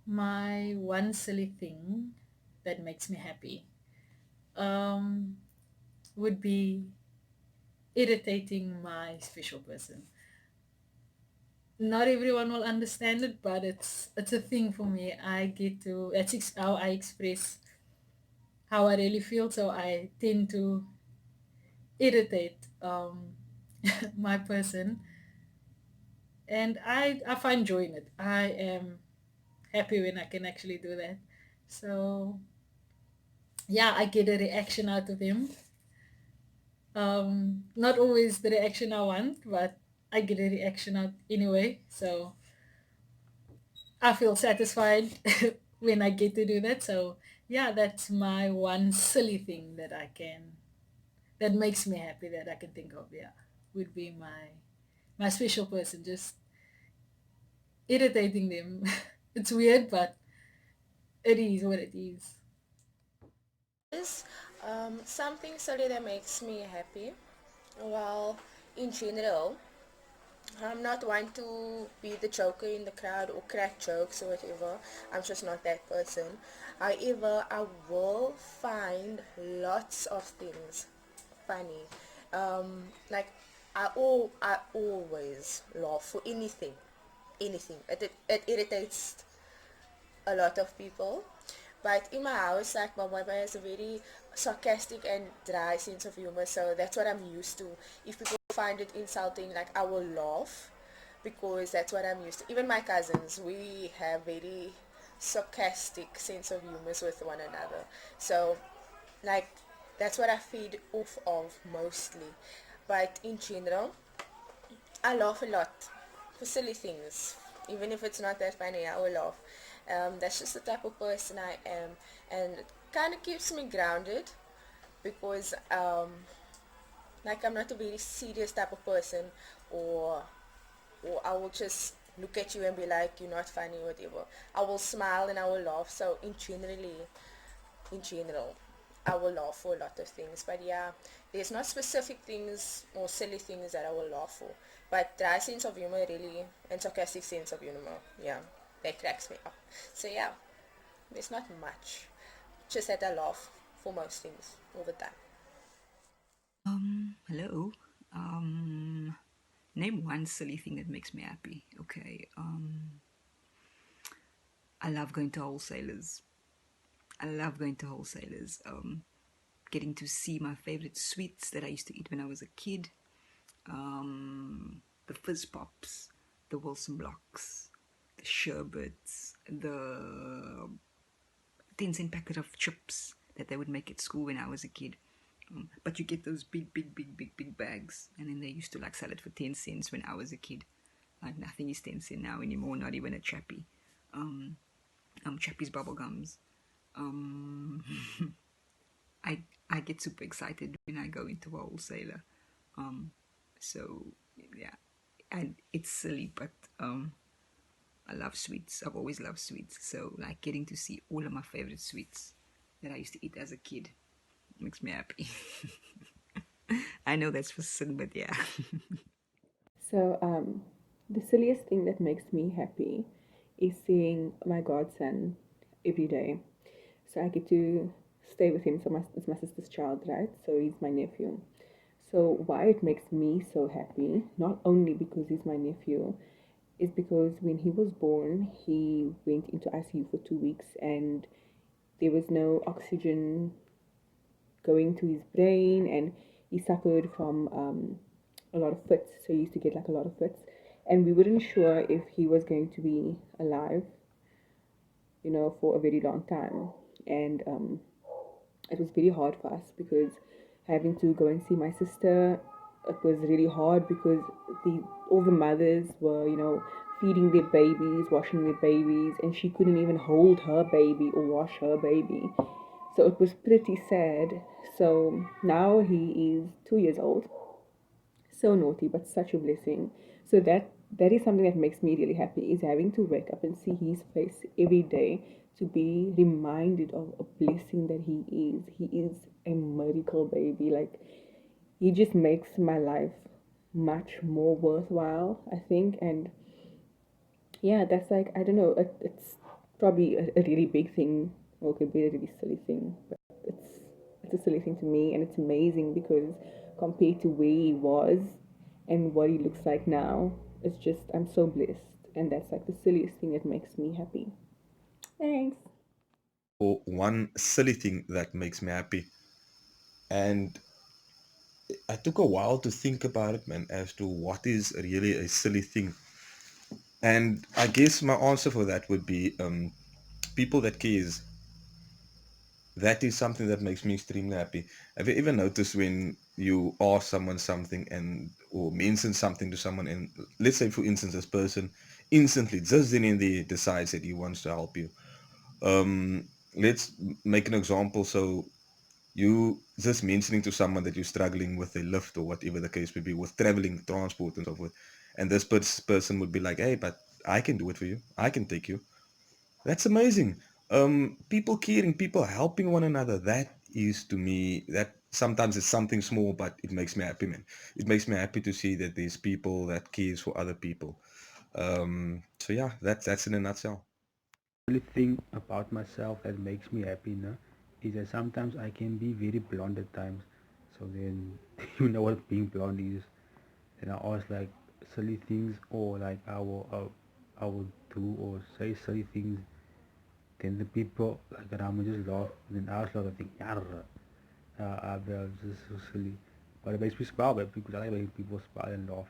My one silly thing that makes me happy um, would be irritating my special person. Not everyone will understand it, but it's a thing for me. I get to how I express how I really feel, so I tend to irritate my person, and I find joy in it. I am happy when I can actually do that. So yeah, I get a reaction out of him. Not always the reaction I want, but I get a reaction out anyway. So I feel satisfied when I get to do that. So yeah, that's my one silly thing that makes me happy that I can think of. Yeah, would be my special person, just irritating them. It's weird, but it is what it is. Is something silly that makes me happy. Well, in general, I'm not one to be the joker in the crowd or crack jokes or whatever. I'm just not that person. However, I will find lots of things funny. Like I always laugh for anything, anything. It irritates a lot of people. But in my house, like my mother has a very sarcastic and dry sense of humor, so that's what I'm used to. If people find it insulting, like I will laugh because that's what I'm used to. Even my cousins, we have very sarcastic sense of humors with one another. So, like, that's what I feed off of mostly. But in general, I laugh a lot for silly things. Even if it's not that funny, I will laugh. That's just the type of person I am. And it kind of keeps me grounded because, like, I'm not a very serious type of person, or, or I will just look at you and be like, you're not funny, whatever. I will smile and I will laugh. So, in general, I will laugh for a lot of things. But yeah, there's not specific things or silly things that I will laugh for. But dry sense of humor really and sarcastic sense of humor, yeah, that cracks me up. So yeah, there's not much. Just that I laugh for most things all the time. Hello. Um, Name one silly thing that makes me happy. Okay. I love going to wholesalers. I love going to wholesalers. Getting to see my favorite sweets that I used to eat when I was a kid. The fizz pops, the Wilson blocks, the sherbets, the 10-cent packet of chips that they would make at school when I was a kid. But you get those big bags, and then they used to like sell it for 10 cents when I was a kid. Like nothing is 10 cent now anymore, not even a Chappie. Chappie's bubble gums. Um, I I get super excited when I go into a wholesaler. So yeah, and it's silly, but I love sweets. I've always loved sweets. So like getting to see all of my favorite sweets that I used to eat as a kid makes me happy. I know that's for sin, but yeah. So, the silliest thing that makes me happy is seeing my godson every day. So I get to stay with him. So it's my sister's child, right? So he's my nephew. So why it makes me so happy, not only because he's my nephew, is because when he was born, he went into ICU for 2 weeks and there was no oxygen going to his brain, and he suffered from a lot of fits. So he used to get like a lot of fits, and we weren't sure if he was going to be alive, for a very long time. And it was very hard for us because having to go and see my sister, it was really hard because the all the mothers were, feeding their babies, washing their babies, and she couldn't even hold her baby or wash her baby. So it was pretty sad. So now he is 2 years old. So naughty, but such a blessing. So that is something that makes me really happy, is having to wake up and see his face every day, to be reminded of a blessing that he is. He is a miracle baby. Like, he just makes my life much more worthwhile, I think. And yeah, that's like, I don't know, it's probably a really big thing, or it could be a really silly thing, but it's a silly thing to me, and it's amazing because compared to where he was and what he looks like now, it's just I'm so blessed, and that's like the silliest thing that makes me happy. Thanks. Or one silly thing that makes me happy. And I took a while to think about it, man, as to what is really a silly thing. And I guess my answer for that would be people that cares. That is something that makes me extremely happy. Have you ever noticed when you ask someone something and or mention something to someone, and let's say for instance this person instantly just then and there decides that he wants to help you. Let's make an example. So you just mentioning to someone that you're struggling with a lift or whatever the case may be with traveling transport and so forth, and this person would be like, hey, but I can do it for you, I can take you. That's amazing. People caring, people helping one another. That is to me that sometimes it's something small, but it makes me happy, man. It makes me happy to see that there's people that cares for other people. So yeah, that's in a nutshell. Only thing about myself that makes me happy, no, is that sometimes I can be very blonde at times. So then you know what being blonde is. And I ask like silly things, or like I will do or say silly things. Then the people like around me just laugh. And then I also laugh and think, yeah, just so silly. But it makes me smile, but because I like making people smile and laugh.